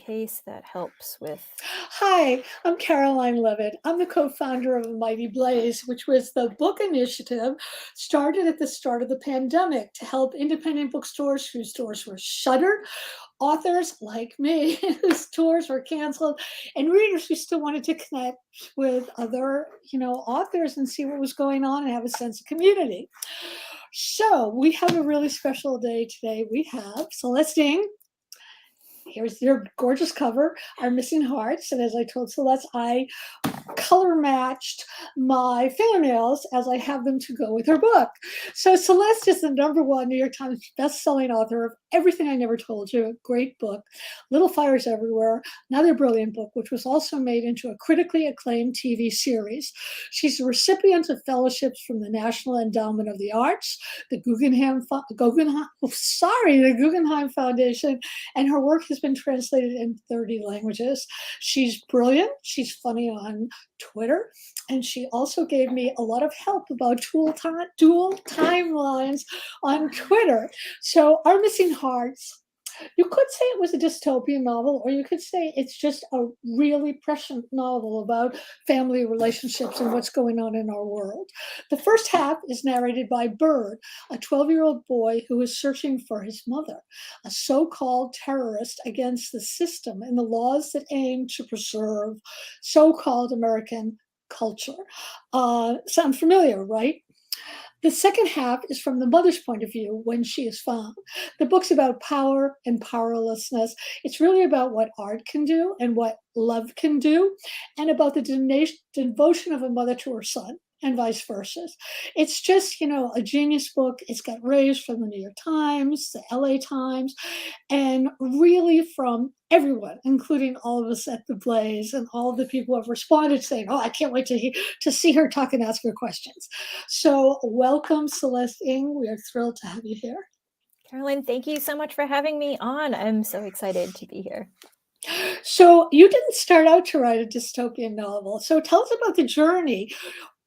case that helps with. Hi, I'm Caroline Leavitt. I'm the co-founder of Mighty Blaze, which was the book initiative started at the start of the pandemic to help independent bookstores whose stores were shuttered, authors like me whose stores were canceled, and readers who still wanted to connect with other, authors and see what was going on and have a sense of community. So we have a really special day today. We have Celeste Ng. Here's your gorgeous cover, Our Missing Hearts. And as I told Celeste, I color matched my fingernails as I have them to go with her book. So Celeste is the #1 New York Times best-selling author of Everything I Never Told You, a great book, Little Fires Everywhere, another brilliant book, which was also made into a critically acclaimed TV series. She's a recipient of fellowships from the National Endowment of the Arts, the Guggenheim Foundation, and her work has been translated in 30 languages. She's brilliant. She's funny on Twitter, and she also gave me a lot of help about dual timelines on Twitter. So Our Missing Hearts, you could say it was a dystopian novel, or you could say it's just a really prescient novel about family relationships and what's going on in our world. The first half is narrated by Bird, a 12-year-old boy who is searching for his mother, a so-called terrorist against the system and the laws that aim to preserve so-called American culture. Sound familiar, right? The second half is from the mother's point of view when she is found. The book's about power and powerlessness. It's really about what art can do and what love can do, and about the devotion of a mother to her son and vice versa. It's just, a genius book. It's got raves from the New York Times, the LA Times, and really from everyone, including all of us at the Blaze and all of the people who have responded saying, oh, I can't wait to see her talk and ask her questions. So welcome, Celeste Ng. We are thrilled to have you here. Caroline, thank you so much for having me on. I'm so excited to be here. So you didn't start out to write a dystopian novel. So tell us about the journey.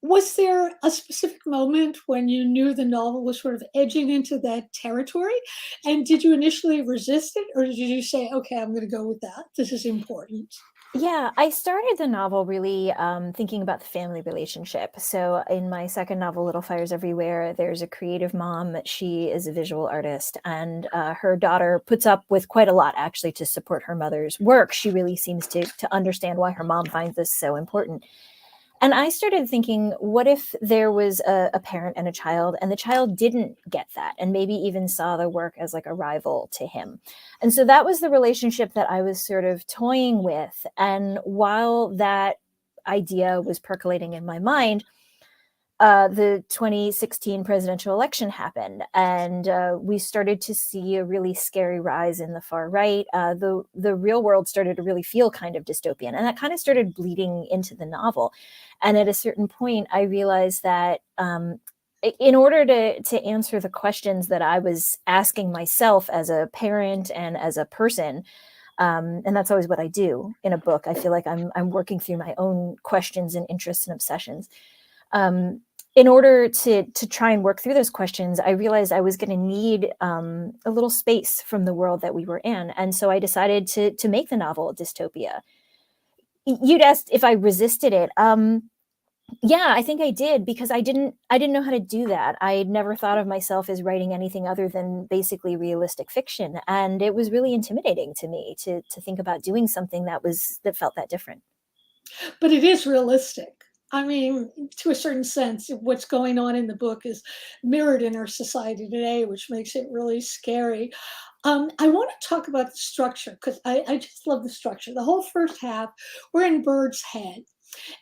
Was there a specific moment when you knew the novel was sort of edging into that territory? And did you initially resist it, or did you say, okay, I'm going to go with that? This is important. Yeah, I started the novel really thinking about the family relationship. So in my second novel, Little Fires Everywhere, there's a creative mom. She is a visual artist, and her daughter puts up with quite a lot, actually, to support her mother's work. She really seems to understand why her mom finds this so important. And I started thinking, what if there was a parent and a child, and the child didn't get that, and maybe even saw the work as like a rival to him? And so that was the relationship that I was sort of toying with. And while that idea was percolating in my mind, the 2016 presidential election happened, and we started to see a really scary rise in the far right. The real world started to really feel kind of dystopian, and that kind of started bleeding into the novel. And at a certain point, I realized that in order to answer the questions that I was asking myself as a parent and as a person, and that's always what I do in a book. I feel like I'm working through my own questions and interests and obsessions. In order to try and work through those questions, I realized I was going to need a little space from the world that we were in. And so I decided to make the novel a dystopia. You'd asked if I resisted it. Yeah, I think I did, because I didn't know how to do that. I never thought of myself as writing anything other than basically realistic fiction. And it was really intimidating to me to think about doing something that felt that different. But it is realistic. I mean, to a certain sense, what's going on in the book is mirrored in our society today, which makes it really scary. I want to talk about the structure, because I just love the structure. The whole first half, we're in Bird's head,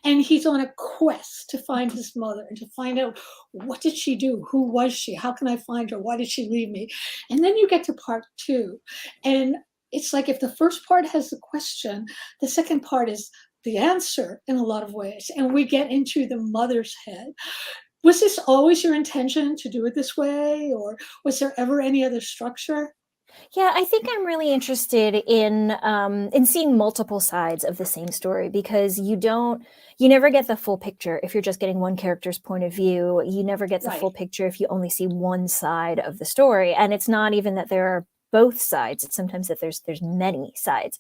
and he's on a quest to find his mother and to find out, what did she do? Who was she? How can I find her? Why did she leave me? And then you get to part 2, and it's like if the first part has the question, the second part is the answer in a lot of ways, and we get into the mother's head. Was this always your intention to do it this way, or was there ever any other structure? Yeah, I think I'm really interested in seeing multiple sides of the same story, because you never get the full picture if you're just getting one character's point of view. You never get the Right. full picture if you only see one side of the story. And it's not even that there are both sides. It's sometimes that there's many sides.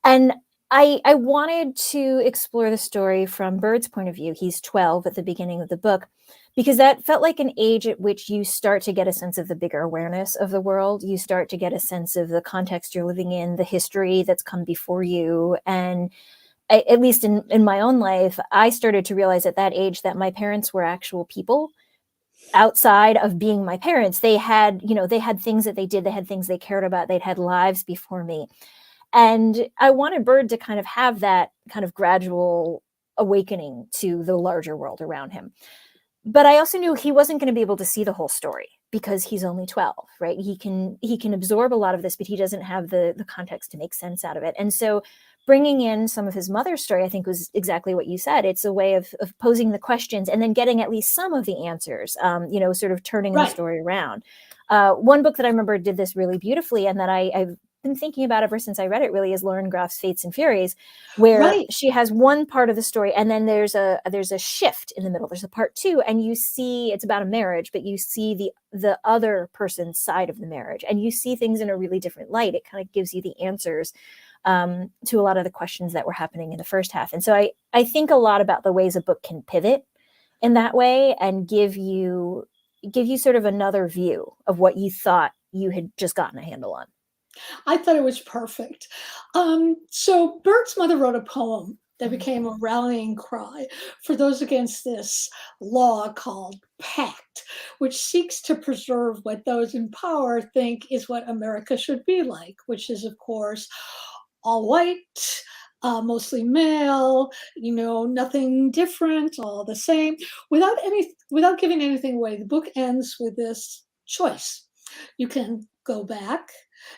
And I wanted to explore the story from Bird's point of view. He's 12 at the beginning of the book, because that felt like an age at which you start to get a sense of the bigger awareness of the world. You start to get a sense of the context you're living in, the history that's come before you. And at least in my own life, I started to realize at that age that my parents were actual people outside of being my parents. They had, they had things that they did, they had things they cared about, they'd had lives before me. And I wanted Bird to kind of have that kind of gradual awakening to the larger world around him. But I also knew he wasn't going to be able to see the whole story because he's only 12, right? He can absorb a lot of this, but he doesn't have the context to make sense out of it. And so bringing in some of his mother's story, I think, was exactly what you said. It's a way of posing the questions and then getting at least some of the answers, sort of turning the Right. story around. One book that I remember did this really beautifully, and that I've been thinking about ever since I read it, really, is Lauren Groff's Fates and Furies, where Right. she has one part of the story and then there's a shift in the middle. There's a part two, and you see it's about a marriage, but you see the other person's side of the marriage, and you see things in a really different light. It kind of gives you the answers to a lot of the questions that were happening in the first half. And so I think a lot about the ways a book can pivot in that way and give you sort of another view of what you thought you had just gotten a handle on. I thought it was perfect. So Bird's mother wrote a poem that became a rallying cry for those against this law called PACT, which seeks to preserve what those in power think is what America should be like, which is, of course, all white, mostly male, nothing different, all the same, without giving anything away. The book ends with this choice. You can go back,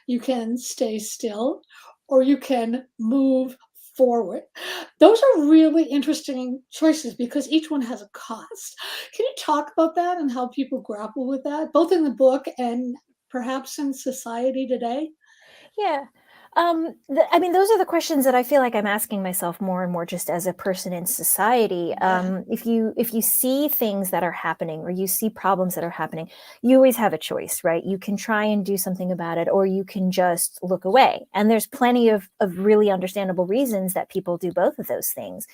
you can stay still, or you can move forward. Those are really interesting choices because each one has a cost. Can you talk about that and how people grapple with that, both in the book and perhaps in society today? Yeah. I mean, those are the questions that I feel like I'm asking myself more and more just as a person in society. Yeah. If you see things that are happening or you see problems that are happening, you always have a choice, right? You can try and do something about it, or you can just look away. And there's plenty of really understandable reasons that people do both of those things.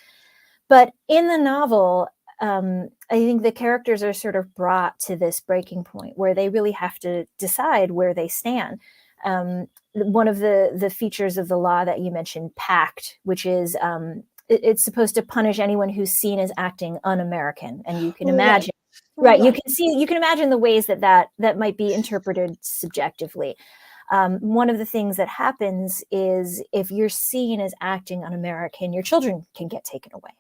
But in the novel, I think the characters are sort of brought to this breaking point where they really have to decide where they stand. One of the features of the law that you mentioned, PACT, which is it's supposed to punish anyone who's seen as acting un-American, and you can Right. imagine, right? Right. You can imagine the ways that might be interpreted subjectively. One of the things that happens is if you're seen as acting un-American, your children can get taken away.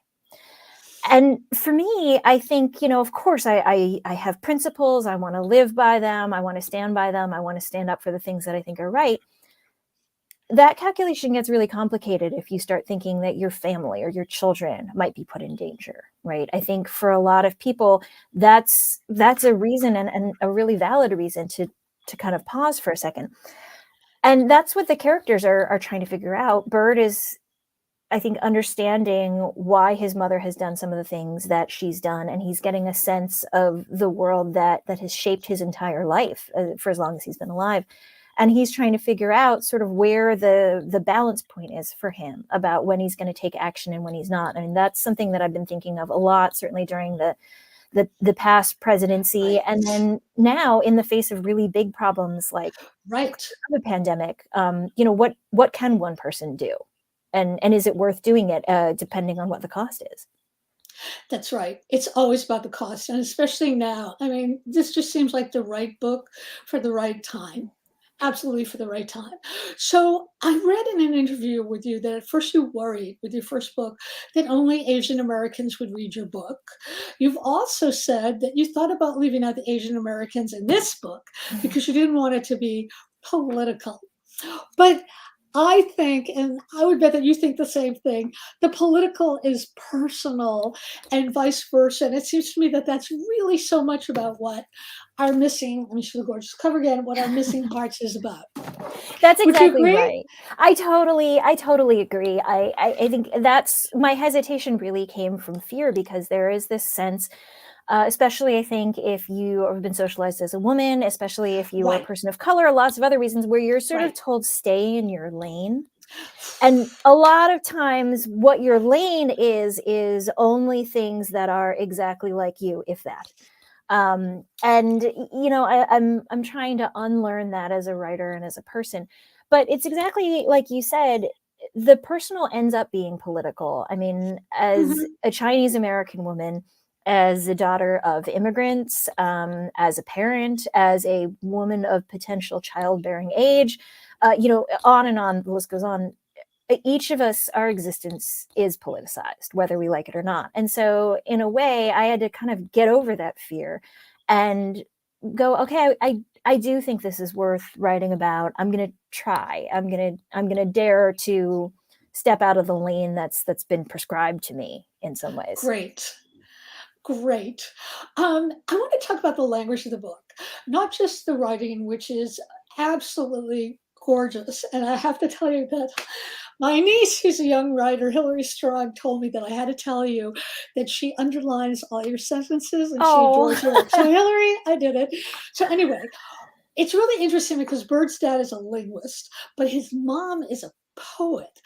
And for me, I think, of course, I have principles. I want to live by them. I want to stand by them. I want to stand up for the things that I think are right. That calculation gets really complicated if you start thinking that your family or your children might be put in danger, right? I think for a lot of people, that's a reason, and a really valid reason to kind of pause for a second. And that's what the characters are trying to figure out. Bird is, I think, understanding why his mother has done some of the things that she's done, and he's getting a sense of the world that has shaped his entire life for as long as he's been alive. And he's trying to figure out sort of where the balance point is for him about when he's going to take action and when he's not. I mean, that's something that I've been thinking of a lot, certainly during the past presidency, Right. and then now in the face of really big problems like Right. the pandemic. What can one person do, and is it worth doing it, depending on what the cost is? That's right. It's always about the cost, and especially now. I mean, this just seems like the right book for the right time. Absolutely for the right time. So I read in an interview with you that at first you worried with your first book that only Asian Americans would read your book. You've also said that you thought about leaving out the Asian Americans in this book because you didn't want it to be political. But I think, and I would bet that you think the same thing, the political is personal and vice versa. And it seems to me that that's really so much about what our missing, let me show the gorgeous cover again, what our missing hearts is about. That's Would you exactly agree? right. I totally agree. I think that's my hesitation really came from fear, because there is this sense, especially I think if you have been socialized as a woman, especially if you are a Right, person of color, lots of other reasons where you're sort of right. told stay in your lane. And a lot of times what your lane is only things that are exactly like you, if that. And I'm trying to unlearn that as a writer and as a person. But it's exactly like you said, the personal ends up being political. I mean, as Mhm. a Chinese American woman, as a daughter of immigrants, as a parent, as a woman of potential childbearing age, on and on, the list goes on. Each of us, our existence is politicized, whether we like it or not. And so, in a way, I had to kind of get over that fear and go, okay, I do think this is worth writing about. I'm going to try. I'm going to dare to step out of the lane that's been prescribed to me in some ways. Great. Great. I want to talk about the language of the book, not just the writing, which is absolutely gorgeous. And I have to tell you that my niece, who's a young writer, Hilary Strong, told me that I had to tell you that she underlines all your sentences and she Oh, adores your work. So, Hilary, I did it. So, anyway, it's really interesting because Bird's dad is a linguist, but his mom is a poet.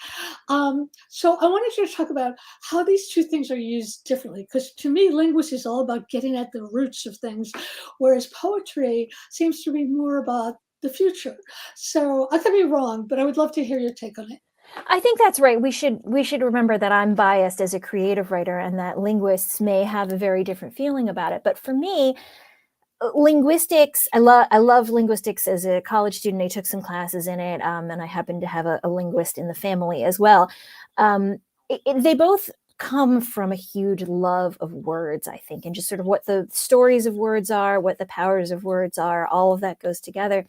So I wanted you to talk about how these two things are used differently, because to me, linguists is all about getting at the roots of things, whereas poetry seems to be more about the future. So I could be wrong, but I would love to hear your take on it. I think that's right. We should remember that I'm biased as a creative writer and that linguists may have a very different feeling about it. But for me, linguistics, I love linguistics. As a college student, I took some classes in it, and I happen to have a linguist in the family as well. They both come from a huge love of words, I think, and just sort of what the stories of words are, what the powers of words are. All of that goes together.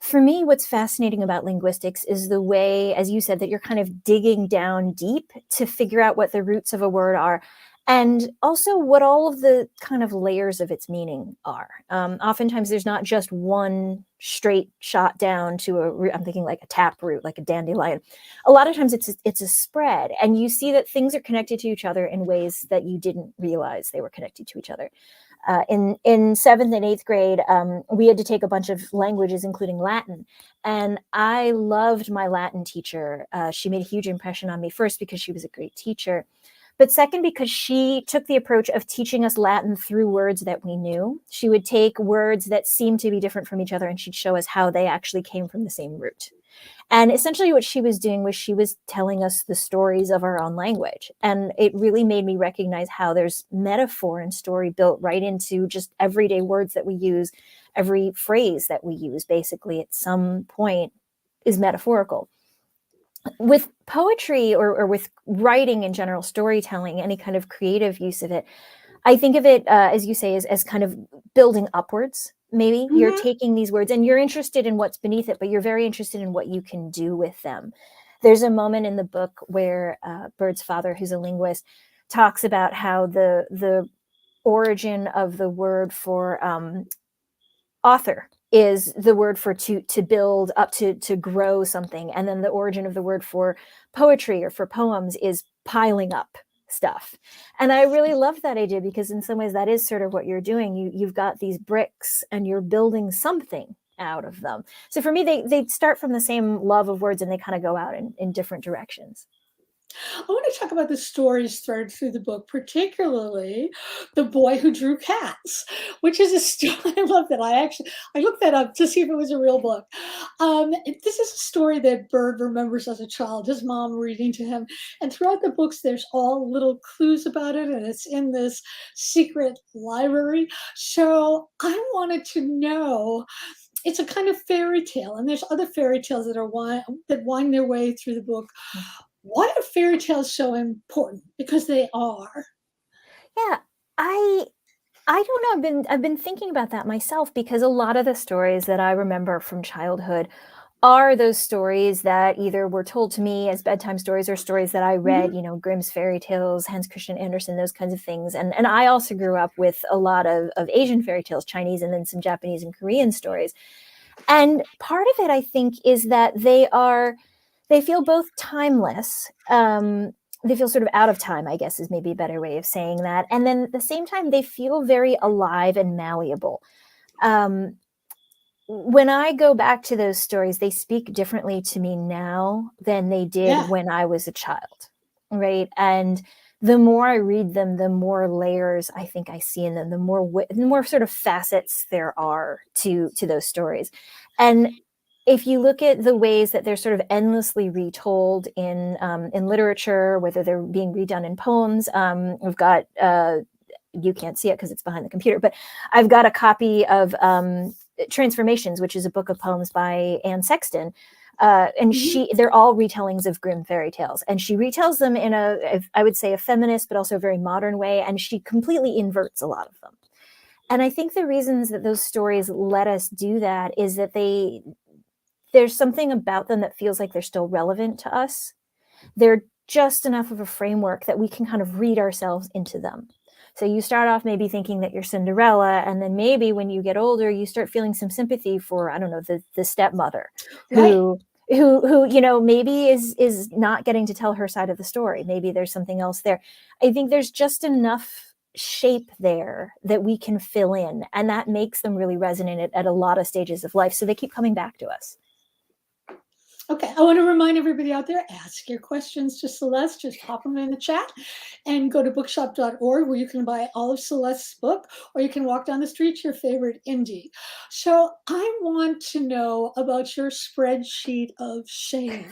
For me, what's fascinating about linguistics is the way, as you said, that you're kind of digging down deep to figure out what the roots of a word are, and also what all of the kind of layers of its meaning are. Oftentimes, there's not just one straight shot down to a root. I'm thinking like a tap root, like a dandelion. A lot of times, it's a spread, and you see that things are connected to each other in ways that you didn't realize they were connected to each other. In seventh and eighth grade, we had to take a bunch of languages, including Latin. And I loved my Latin teacher. She made a huge impression on me, first because she was a great teacher, but second because she took the approach of teaching us Latin through words that we knew. She would take words that seemed to be different from each other and she'd show us how they actually came from the same root. And essentially, what she was doing was she was telling us the stories of our own language. And it really made me recognize how there's metaphor and story built right into just everyday words that we use. Every phrase that we use, basically, at some point, is metaphorical. With poetry, or with writing in general, storytelling, any kind of creative use of it, I think of it, as you say, as kind of building upwards. Maybe you're Mhm. taking these words and you're interested in what's beneath it, but you're very interested in what you can do with them. There's a moment in the book where Bird's father, who's a linguist, talks about how the origin of the word for author is the word for to build up, to grow something, and then the origin of the word for poetry or for poems is piling up stuff. And I really love that idea, because in some ways that is sort of what you're doing. You've got these bricks and you're building something out of them. So for me, they start from the same love of words and they kind of go out in different directions. I want to talk about the stories threaded through the book, particularly The Boy Who Drew Cats, which is a story. I love that. I looked that up to see if it was a real book. This is a story that Bird remembers as a child, his mom reading to him. And throughout the books, there's all little clues about it, and it's in this secret library. So I wanted to know, it's a kind of fairy tale, and there's other fairy tales that wind their way through the book. Why are fairy tales so important? Because they are. Yeah, I I don't know. I've been thinking about that myself, because a lot of the stories that I remember from childhood are those stories that either were told to me as bedtime stories or stories that I read, Mhm. Grimm's fairy tales, Hans Christian Andersen, those kinds of things. And I also grew up with a lot of Asian fairy tales, Chinese, and then some Japanese and Korean stories. And part of it, I think, is that they feel both timeless. They feel sort of out of time, I guess, is maybe a better way of saying that. And then at the same time, they feel very alive and malleable. Um, when I go back to those stories, they speak differently to me now than they did Yeah, when I was a child, right? And the more I read them, the more layers I think I see in them, the more sort of facets there are to those stories. And if you look at the ways that they're sort of endlessly retold in literature, whether they're being redone in poems, we've got you can't see it because it's behind the computer, but I've got a copy of Transformations, which is a book of poems by Anne Sexton. And mhm, they're all retellings of Grimm fairy tales. And she retells them in I would say, a feminist, but also a very modern way. And she completely inverts a lot of them. And I think the reasons that those stories let us do that is that there's something about them that feels like they're still relevant to us. They're just enough of a framework that we can kind of read ourselves into them. So you start off maybe thinking that you're Cinderella, and then maybe when you get older, you start feeling some sympathy for, I don't know, the stepmother right. who maybe is not getting to tell her side of the story. Maybe there's something else there. I think there's just enough shape there that we can fill in, and that makes them really resonate at a lot of stages of life. So they keep coming back to us. Okay, I want to remind everybody out there, ask your questions to Celeste, just pop them in the chat and go to bookshop.org where you can buy all of Celeste's book, or you can walk down the street to your favorite indie. So I want to know about your spreadsheet of shame,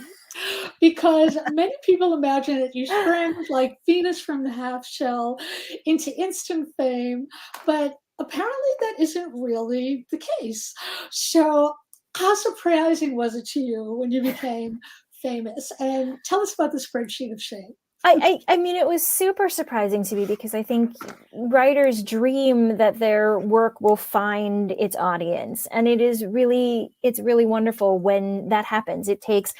because many people imagine that you sprang like Venus from the half shell into instant fame, but apparently that isn't really the case. So how surprising was it to you when you became famous? And tell us about the spreadsheet of shame. I mean, it was super surprising to me because I think writers dream that their work will find its audience, and it's really wonderful when that happens. It takes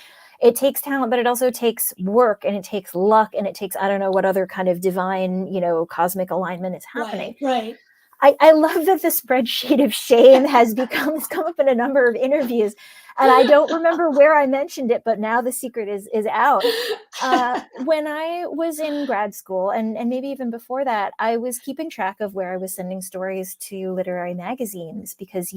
talent, but it also takes work, and it takes luck, and it takes, I don't know what other kind of divine, cosmic alignment is happening. Right, right. I love that the spreadsheet of shame has come up in a number of interviews, and I don't remember where I mentioned it, but now the secret is out. When I was in grad school, and maybe even before that, I was keeping track of where I was sending stories to literary magazines, because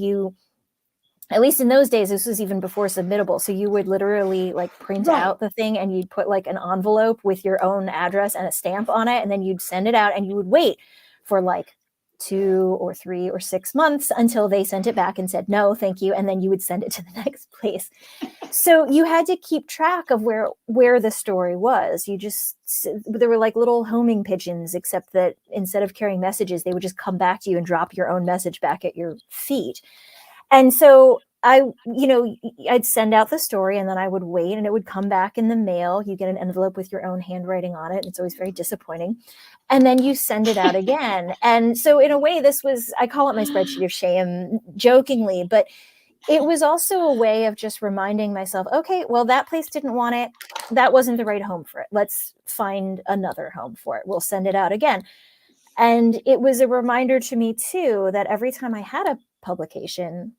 at least in those days, this was even before submittable. So you would literally like print Right. out the thing, and you'd put like an envelope with your own address and a stamp on it. And then you'd send it out, and you would wait for like 2 or 3 or 6 months until they sent it back and said, no, thank you. And then you would send it to the next place. So you had to keep track of where the story was. There were like little homing pigeons, except that instead of carrying messages, they would just come back to you and drop your own message back at your feet. And so I'd send out the story, and then I would wait, and it would come back in the mail. You get an envelope with your own handwriting on it. And it's always very disappointing. And then you send it out again. And so in a way, I call it my spreadsheet of shame jokingly, but it was also a way of just reminding myself, okay, well, that place didn't want it. That wasn't the right home for it. Let's find another home for it. We'll send it out again. And it was a reminder to me too, that every time I had a publication,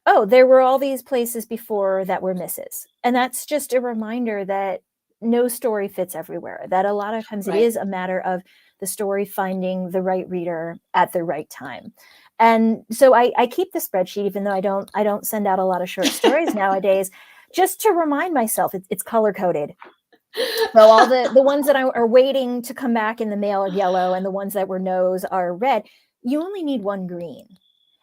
oh, there were all these places before that were misses. And that's just a reminder that no story fits everywhere, that a lot of times it Right. is a matter of the story finding the right reader at the right time. And so I keep the spreadsheet, even though I don't send out a lot of short stories nowadays, just to remind myself it's color coded. So all the ones that are waiting to come back in the mail are yellow, and the ones that were no's are red. You only need one green.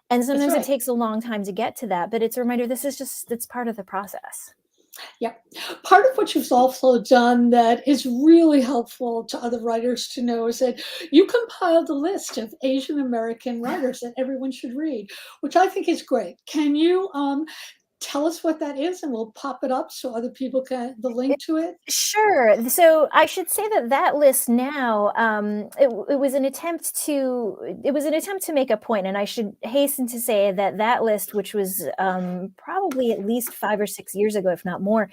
And That's sometimes it right. takes a long time to get to that, but it's a reminder, it's part of the process. Yeah. Part of what you've also done that is really helpful to other writers to know is that you compiled a list of Asian American writers that everyone should read, which I think is great. Can you tell us what that is, and we'll pop it up so other people can the link to it? Sure. So I should say that list now, it was an attempt to make a point, and I should hasten to say that list, which was probably at least 5 or 6 years ago, if not more,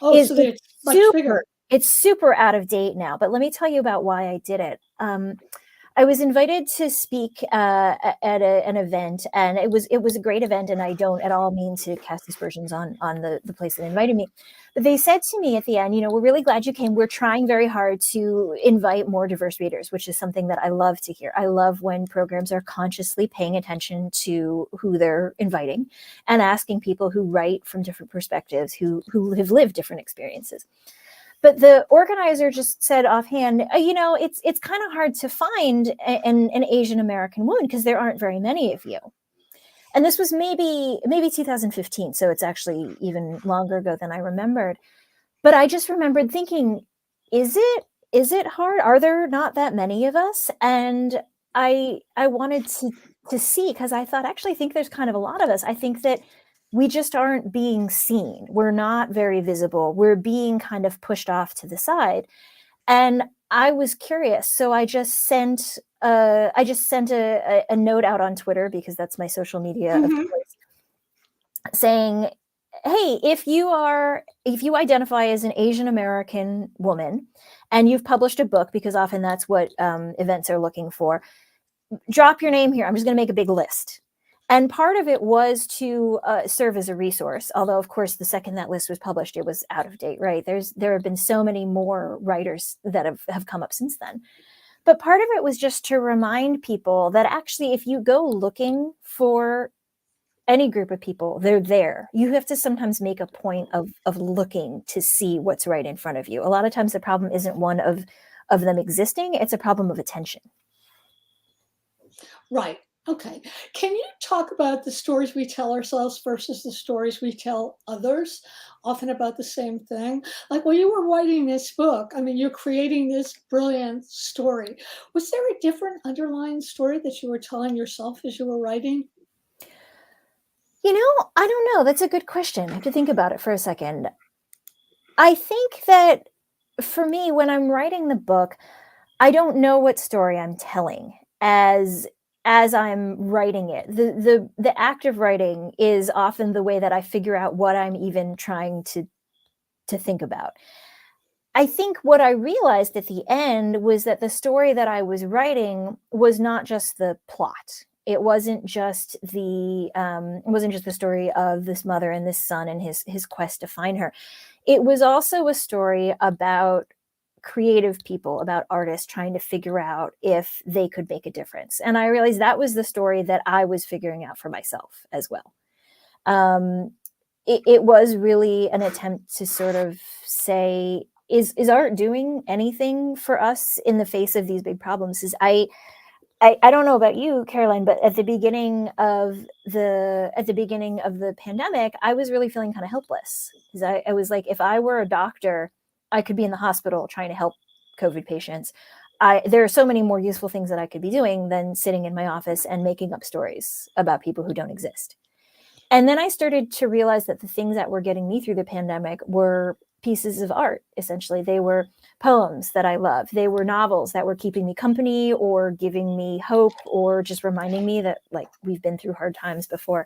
Oh, is so it's it's much super bigger. it's super out of date now. But let me tell you about why I did it. I was invited to speak at an event, and it was a great event. And I don't at all mean to cast aspersions on the place that invited me, but they said to me at the end, we're really glad you came. We're trying very hard to invite more diverse readers, which is something that I love to hear. I love when programs are consciously paying attention to who they're inviting and asking people who write from different perspectives, who have lived different experiences. But the organizer just said offhand, it's kind of hard to find an Asian American woman because there aren't very many of you. And this was maybe 2015, so it's actually even longer ago than I remembered. But I just remembered thinking, is it hard? Are there not that many of us? And I wanted to see, because I thought, actually, I think there's kind of a lot of us. I think that we just aren't being seen. We're not very visible. We're being kind of pushed off to the side. And I was curious, so I just sent a note out on Twitter, because that's my social media of Mhm. choice, saying, hey, if you identify as an Asian American woman and you've published a book, because often that's what events are looking for, drop your name here. I'm just going to make a big list. And part of it was to serve as a resource, although of course the second that list was published, it was out of date, right? There have been so many more writers that have come up since then. But part of it was just to remind people that actually, if you go looking for any group of people, they're there. You have to sometimes make a point of looking to see what's right in front of you. A lot of times the problem isn't one of them existing, it's a problem of attention. Right. Okay. Can you talk about the stories we tell ourselves versus the stories we tell others, often about the same thing? Like when you were writing this book, I mean, you're creating this brilliant story. Was there a different underlying story that you were telling yourself as you were writing? I don't know. That's a good question. I have to think about it for a second. I think that for me, when I'm writing the book, I don't know what story I'm telling as I'm writing it. The act of writing is often the way that I figure out what I'm even trying to think about. I think what I realized at the end was that the story that I was writing was not just the plot. It wasn't just the story of this mother and this son and his quest to find her. It was also a story about creative people, about artists trying to figure out if they could make a difference. And I realized that was the story that I was figuring out for myself as well. Um, it was really an attempt to sort of say, is art doing anything for us in the face of these big problems? I don't know about you, Caroline, but at the beginning of the pandemic, I was really feeling kind of helpless, because I was like, if I were a doctor, I could be in the hospital trying to help COVID patients. There are so many more useful things that I could be doing than sitting in my office and making up stories about people who don't exist. And then I started to realize that the things that were getting me through the pandemic were pieces of art. Essentially, they were poems that I love. They were novels that were keeping me company or giving me hope or just reminding me that, like, we've been through hard times before.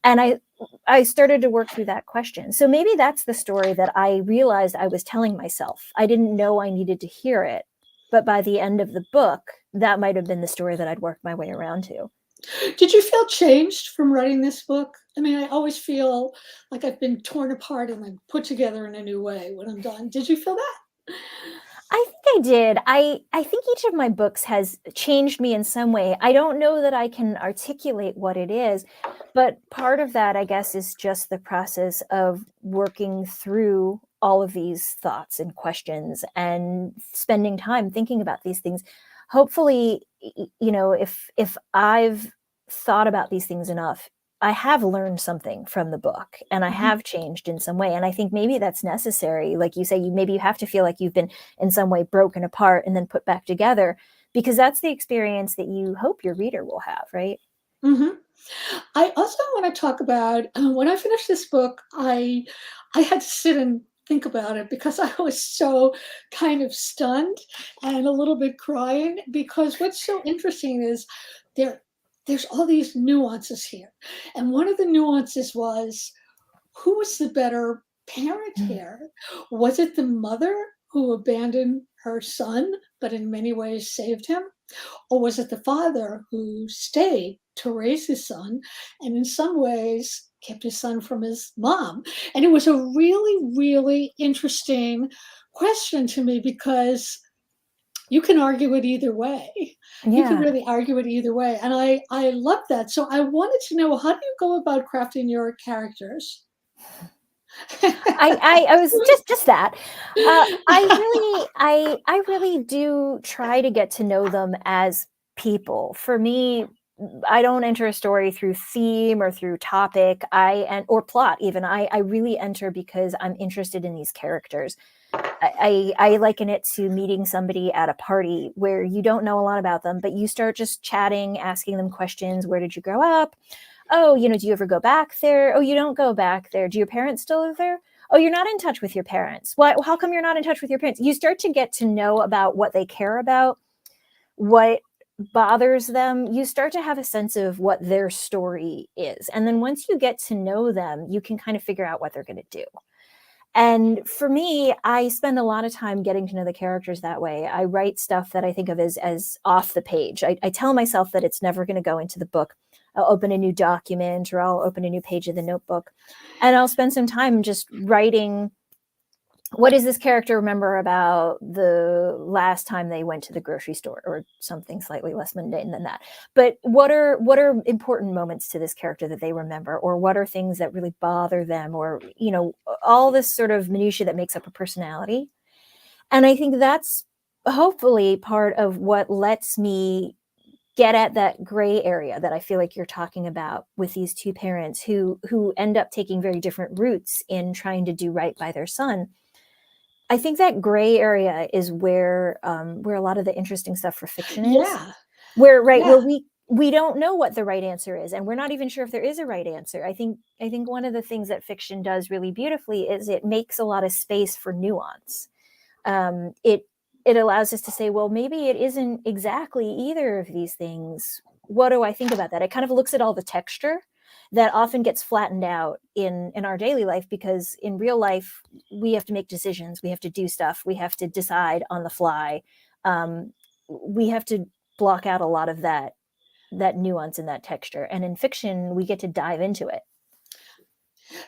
And I started to work through that question. So maybe that's the story that I realized I was telling myself. I didn't know I needed to hear it, but by the end of the book, that might have been the story that I'd worked my way around to. Did you feel changed from writing this book? I mean, I always feel like I've been torn apart and then put together in a new way when I'm done. Did you feel that? I think I did. I think each of my books has changed me in some way. I don't know that I can articulate what it is, but part of that, I guess, is just the process of working through all of these thoughts and questions and spending time thinking about these things. Hopefully, if I've thought about these things enough, I have learned something from the book and I Mhm. have changed in some way. And I think maybe that's necessary. Like you say, you have to feel like you've been in some way broken apart and then put back together, because that's the experience that you hope your reader will have, right? Mhm. I also want to talk about when I finished this book, I had to sit and think about it because I was so kind of stunned and a little bit crying because what's so interesting is there there's all these nuances here. And one of the nuances was who was the better parent Mm. here? Was it the mother who abandoned her son, but in many ways saved him? Or was it the father who stayed to raise his son and in some ways kept his son from his mom? And it was a really, really interesting question to me because you can argue it either way. You can Yeah. really argue it either way. And I love that. So I wanted to know, how do you go about crafting your characters? I was just that. I really do try to get to know them as people. For me, I don't enter a story through theme or through topic. Or plot even. I really enter because I'm interested in these characters. I liken it to meeting somebody at a party where you don't know a lot about them, but you start just chatting, asking them questions. Where did you grow up? Oh, do you ever go back there? Oh, you don't go back there. Do your parents still live there? Oh, you're not in touch with your parents. What? How come you're not in touch with your parents? You start to get to know about what they care about, what bothers them. You start to have a sense of what their story is. And then once you get to know them, you can kind of figure out what they're going to do. And for me, I spend a lot of time getting to know the characters that way. I write stuff that I think of as off the page. I tell myself that it's never going to go into the book. I'll open a new document or I'll open a new page of the notebook. And I'll spend some time just writing, what does this character remember about the last time they went to the grocery store, or something slightly less mundane than that? But what are important moments to this character that they remember, or what are things that really bother them, or all this sort of minutia that makes up a personality. And I think that's hopefully part of what lets me get at that gray area that I feel like you're talking about with these two parents who end up taking very different routes in trying to do right by their son. I think that gray area is where a lot of the interesting stuff for fiction is. Yeah. Where Yeah. we don't know what the right answer is, and we're not even sure if there is a right answer. I think one of the things that fiction does really beautifully is it makes a lot of space for nuance. It allows us to say, well, maybe it isn't exactly either of these things. What do I think about that? It kind of looks at all the texture that often gets flattened out in our daily life, because in real life we have to make decisions, we have to do stuff, we have to decide on the fly. We have to block out a lot of that nuance and that texture, and in fiction we get to dive into it.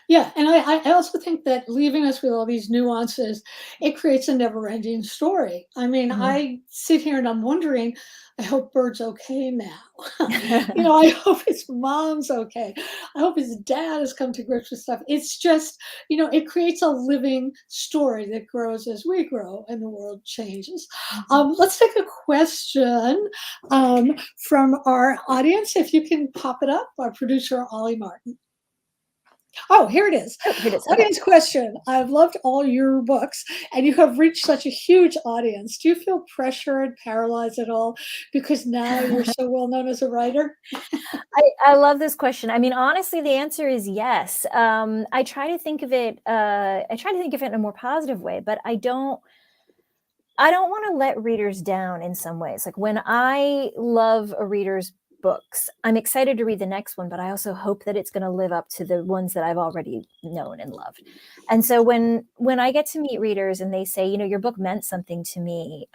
Yeah, and I also think that leaving us with all these nuances, it creates a never-ending story. I mean, Mhm. I sit here and I'm wondering, I hope Bird's okay now. I hope his mom's okay. I hope his dad has come to grips with stuff. It's just, it creates a living story that grows as we grow and the world changes. Mhm. Let's take a question from our audience. If you can pop it up, our producer, Ollie Martin. Oh, here it is. Oh, here it is. Okay. Audience question. I've loved all your books, and you have reached such a huge audience. Do you feel pressured, paralyzed at all because now you're so well known as a writer? I love this question. I mean, honestly, the answer is yes. I try to think of it. I try to think of it in a more positive way, but I don't. I don't want to let readers down in some ways. Like when I love a reader's books, I'm excited to read the next one, but I also hope that it's going to live up to the ones that I've already known and loved. And so when I get to meet readers and they say, your book meant something to me,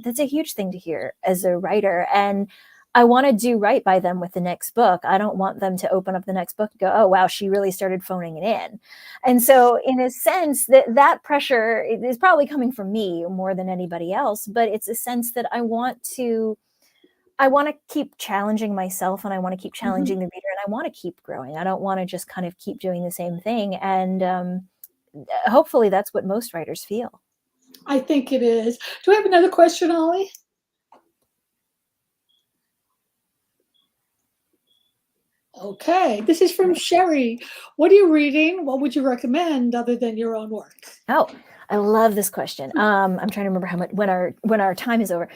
that's a huge thing to hear as a writer. And I want to do right by them with the next book. I don't want them to open up the next book and go, oh, wow, she really started phoning it in. And so in a sense that pressure is probably coming from me more than anybody else, but it's a sense that I want to keep challenging myself, and I want to keep Mhm. challenging the reader, and I want to keep growing. I don't want to just kind of keep doing the same thing. And hopefully that's what most writers feel. I think it is. Do we have another question, Ollie? Okay, this is from Sherry. What are you reading? What would you recommend other than your own work? Oh, I love this question. I'm trying to remember how much when our time is over.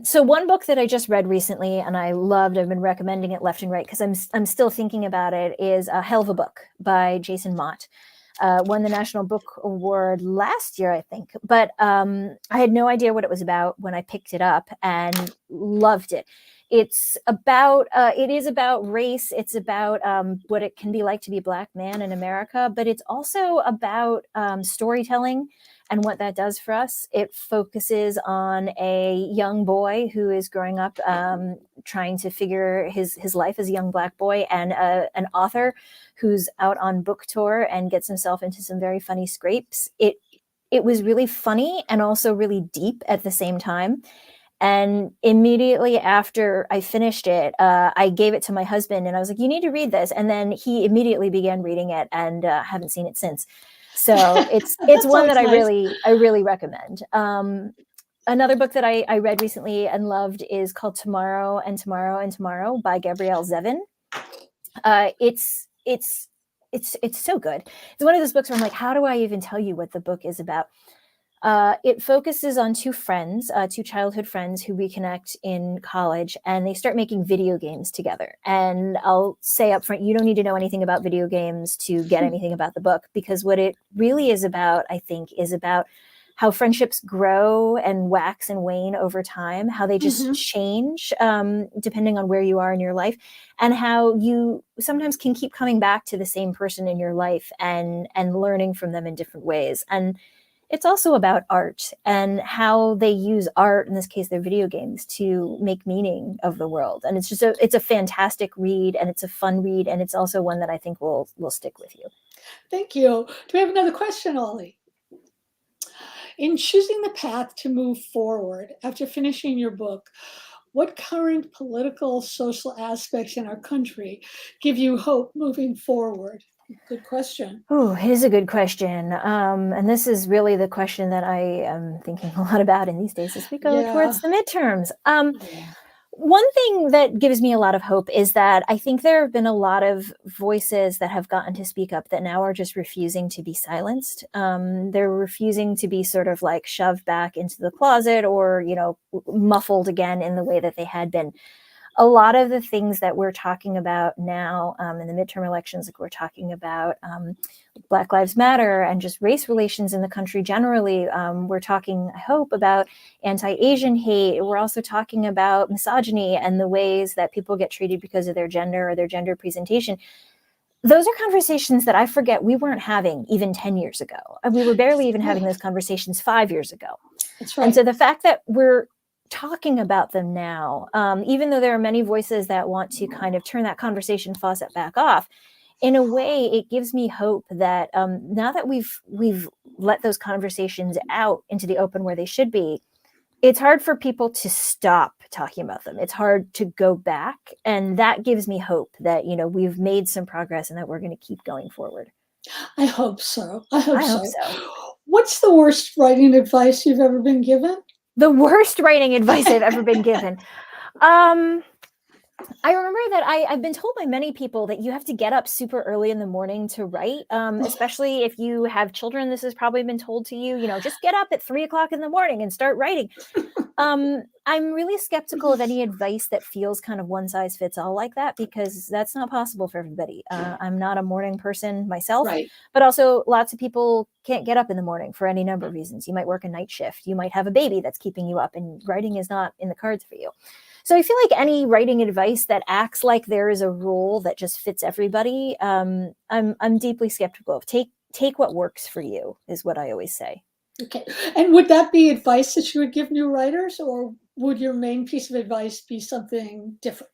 So one book that I just read recently and I loved, I've been recommending it left and right because I'm still thinking about it, is A Hell of a Book by Jason Mott. Won the National Book Award last year, I think. But I had no idea what it was about when I picked it up and loved it. It is about race. It's about what it can be like to be a Black man in America, but it's also about storytelling and what that does for us. It focuses on a young boy who is growing up, trying to figure his life as a young Black boy, and an author who's out on book tour and gets himself into some very funny scrapes. It was really funny and also really deep at the same time. And immediately after I finished it, I gave it to my husband and I was like, you need to read this. And then he immediately began reading it, and haven't seen it since. So it's one that nice. I really recommend. Another book that I read recently and loved is called Tomorrow and Tomorrow and Tomorrow by Gabrielle Zevin. It's so good. It's one of those books where I'm like, how do I even tell you what the book is about? It focuses on two friends, two childhood friends who reconnect in college, and they start making video games together. And I'll say up front, you don't need to know anything about video games to get anything about the book, because what it really is about, I think, is about how friendships grow and wax and wane over time, how they just change depending on where you are in your life, and how you sometimes can keep coming back to the same person in your life and learning from them in different ways. And it's also about art and how they use art, in this case, their video games, to make meaning of the world. And it's a fantastic read, and it's a fun read, and it's also one that I think will stick with you. Thank you. Do we have another question, Ollie? In choosing the path to move forward after finishing your book, what current political, social aspects in our country give you hope moving forward? Good question. Oh, it is a good question. And this is really the question that I am thinking a lot about in these days as we go towards the midterms. One thing that gives me a lot of hope is that I think there have been a lot of voices that have gotten to speak up that now are just refusing to be silenced. They're refusing to be sort of like shoved back into the closet or, muffled again in the way that they had been. A lot of the things that we're talking about now in the midterm elections, like we're talking about Black Lives Matter and just race relations in the country generally. We're talking, I hope, about anti-Asian hate. We're also talking about misogyny and the ways that people get treated because of their gender or their gender presentation. Those are conversations that I forget we weren't having even 10 years ago. We were barely even having those conversations 5 years ago. That's right. And so the fact that we're talking about them now, even though there are many voices that want to kind of turn that conversation faucet back off, in a way, it gives me hope that now that we've let those conversations out into the open where they should be, it's hard for people to stop talking about them. It's hard to go back. And that gives me hope that, we've made some progress and that we're going to keep going forward. I hope so. I hope so. What's the worst writing advice you've ever been given? The worst writing advice I've ever been given. I remember that I've been told by many people that you have to get up super early in the morning to write, especially if you have children. This has probably been told to you, just get up at 3:00 in the morning and start writing. I'm really skeptical of any advice that feels kind of one size fits all like that, because that's not possible for everybody. I'm not a morning person myself, but also lots of people can't get up in the morning for any number of reasons. You might work a night shift. You might have a baby that's keeping you up, and writing is not in the cards for you. So I feel like any writing advice that acts like there is a rule that just fits everybody, I'm deeply skeptical of. Take what works for you is what I always say. Okay. And would that be advice that you would give new writers, or would your main piece of advice be something different?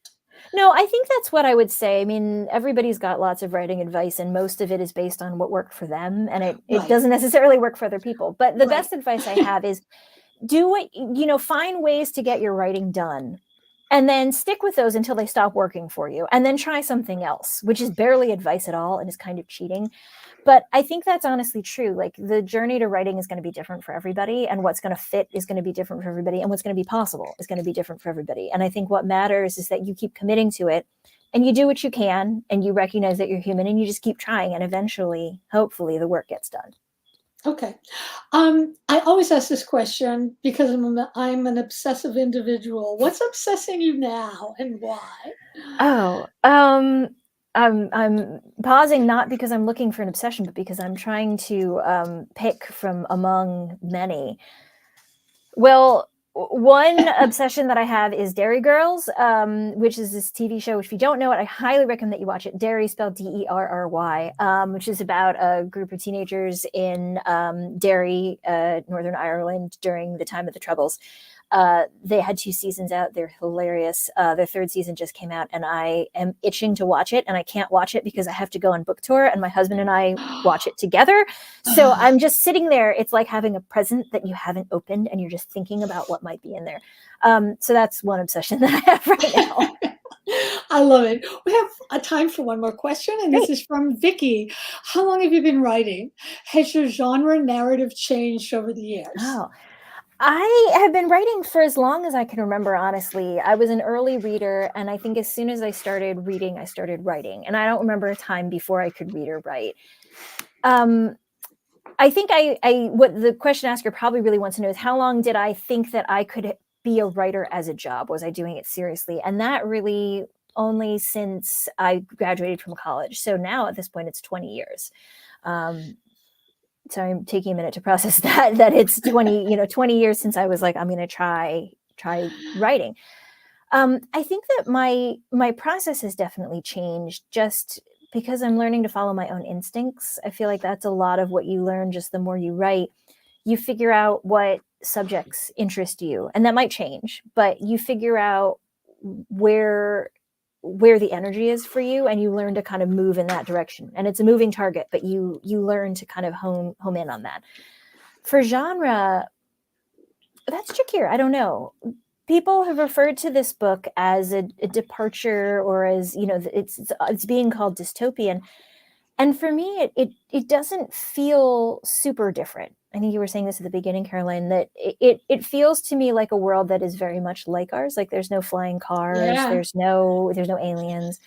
No, I think that's what I would say. I mean, everybody's got lots of writing advice, and most of it is based on what worked for them, and it doesn't necessarily work for other people. But the best advice I have is find ways to get your writing done, and then stick with those until they stop working for you, and then try something else, which is barely advice at all and is kind of cheating. But I think that's honestly true. Like, the journey to writing is going to be different for everybody, and what's going to fit is going to be different for everybody, and what's going to be possible is going to be different for everybody. And I think what matters is that you keep committing to it, and you do what you can, and you recognize that you're human, and you just keep trying, and eventually, hopefully, the work gets done. Okay. I always ask this question because I'm an obsessive individual. What's obsessing you now, and why? Oh, I'm pausing not because I'm looking for an obsession, but because I'm trying to pick from among many. Well, One obsession that I have is Dairy Girls, which is this TV show, which if you don't know it, I highly recommend that you watch it. Dairy spelled Derry, which is about a group of teenagers in Derry, Northern Ireland during the time of the Troubles. They had 2 seasons out. They're hilarious. Their 3rd season just came out, and I am itching to watch it, and I can't watch it because I have to go on book tour, and my husband and I watch it together. So I'm just sitting there. It's like having a present that you haven't opened, and you're just thinking about what might be in there. So that's one obsession that I have right now. I love it. We have a time for one more question, and this Great. is from Vicky. How long have you been writing? Has your genre narrative changed over the years? Oh, I have been writing for as long as I can remember, honestly. I was an early reader, and I think as soon as I started reading, I started writing. And I don't remember a time before I could read or write. I think what the question asker probably really wants to know is how long did I think that I could be a writer as a job? Was I doing it seriously? And that really only since I graduated from college. So now at this point, it's 20 years. So I'm taking a minute to process that it's 20 years since I was like, I'm going to try writing. I think that my process has definitely changed just because I'm learning to follow my own instincts. I feel like that's a lot of what you learn just the more you write. You figure out what subjects interest you, and that might change, but you figure out where the energy is for you, and you learn to kind of move in that direction. And it's a moving target, but you learn to kind of home in on that. For genre, that's trickier. I don't know. People have referred to this book as a departure, or as it's being called dystopian. And for me, it doesn't feel super different. I think you were saying this at the beginning, Caroline, that it feels to me like a world that is very much like ours. Like there's no flying cars, Yeah. there's no aliens.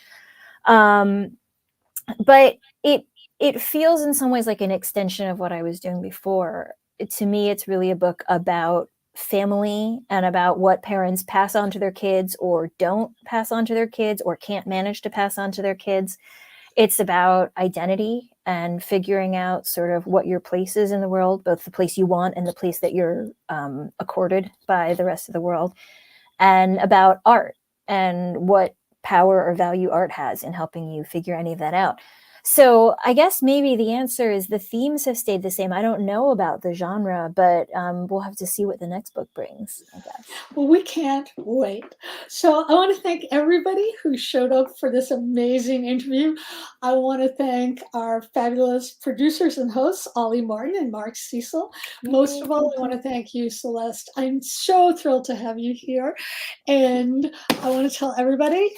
But it feels in some ways like an extension of what I was doing before. To me, it's really a book about family and about what parents pass on to their kids or don't pass on to their kids or can't manage to pass on to their kids. It's about identity and figuring out sort of what your place is in the world, both the place you want and the place that you're accorded by the rest of the world, and about art and what power or value art has in helping you figure any of that out. So I guess maybe the answer is the themes have stayed the same. I don't know about the genre, but we'll have to see what the next book brings, I guess. Well, we can't wait. So I want to thank everybody who showed up for this amazing interview. I want to thank our fabulous producers and hosts, Ollie Martin and Mark Cecil. Most of all, I want to thank you, Celeste. I'm so thrilled to have you here. And I want to tell everybody,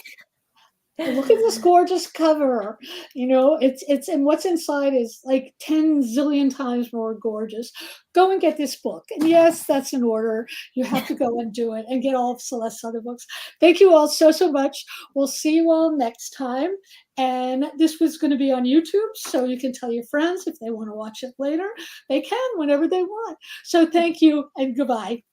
look at this gorgeous cover. It's and what's inside is like 10 zillion times more gorgeous. Go and get this book. And yes, that's an order. You have to go and do it and get all of Celeste's other books. Thank you all so much. We'll see you all next time. And this was going to be on YouTube, so you can tell your friends if they want to watch it later. They can whenever they want. So thank you and goodbye.